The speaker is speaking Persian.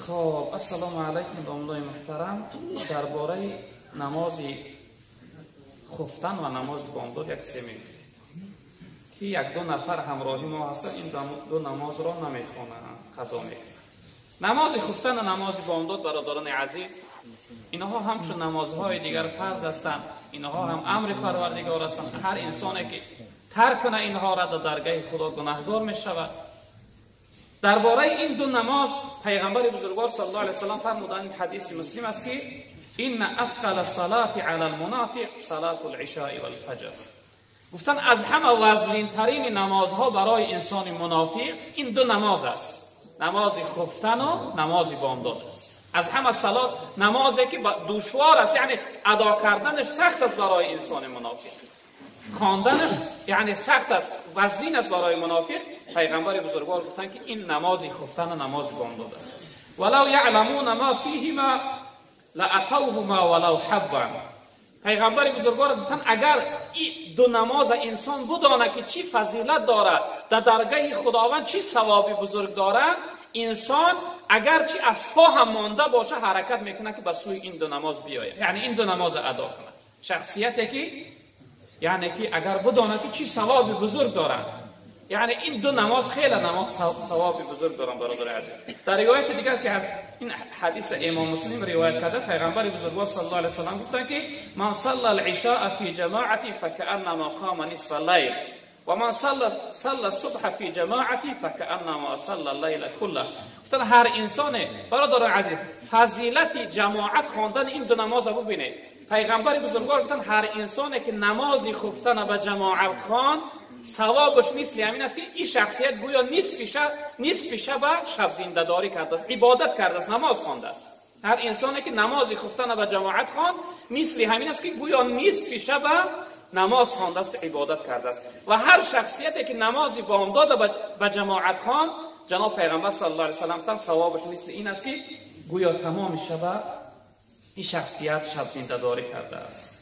خب السلام علیکم دوستان محترم. درباره نماز خفتن و نماز بامداد یک سمی که یک دو نفر همراهی ما هستن، این دو نماز را نمیخوانند، قضا میکنند. نماز خفتن و نماز بامداد برادران عزیز، اینها همچون نمازهای دیگر فرض هستند. اینها هم امر پروردگار هستند. هر انسانی که ترک کنه اینها را در درگاه خدا گناهگار می شود. درباره این دو نماز پیغمبر بزرگوار صلی الله علیه و سلم فرمودند، حدیث مسلم است که ان اثقل الصلاه علی المنافق صلاه العشاء والفجر. گفتن از همه وزنین ترین نمازها برای انسان منافق این دو نماز است، نماز خفتن و نماز بامداد است. از همه صلات نمازی که دشوار است، یعنی ادا کردنش سخت است برای انسان منافق، خواندنش یعنی سخت است، وزین است برای منافق. پیغمبر بزرگوار گفتند که این نماز خفتن و نماز بامداد است. ولو یعلمون ما فیهما لاتوهما ولو حبا. پیغمبر بزرگوار گفتند اگر این دو نماز انسان بدانه که چی فضیلت دارد، در درگاه خداوند چی ثواب بزرگ دارد، انسان اگر چی از پا هم مانده باشه حرکت میکنه که به سوی این دو نماز بیاید، یعنی این دو نماز ادا کنه. شخصیتی که یعنی که اگر بدانه که چی ثواب بزرگ دارد، یعنی این دو نماز خیلی نماز ثواب بزرگ دارن برادر عزیز. در روایت دیگر که از این حدیث امام مسلم روایت کرده، پیغمبر بزرگوار صلی الله علیه و سلم گفتند که من صلى العشاء فی جماعتی فکأنما قام نصف الليل و من صلى الصبح فی جماعتی فکأنما صلى الليل كله. گفتن هر انسان برادر عزیز فضیلت جماعت خواندن این دو نماز رو ببینید. پیغمبر بزرگوار گفتن هر انسانی که نماز خفتن به جماعت خواند ثوابش مثل همین است که این شخصیت گویا نصف شب شب زنده داری کرده است، عبادت کرده است، نماز خوانده است. هر انسانی که نماز خفتن به جماعت خواند مثل همین است که گویا نصف شب نماز خوانده است، عبادت کرده است. و هر شخصیتی که نماز بامداد به جماعت خواند، جناب پیغمبر صلی الله علیه و سلم ثوابش مثل این است که گویا تمام شب این شخصیت شب زنده داری کرده است.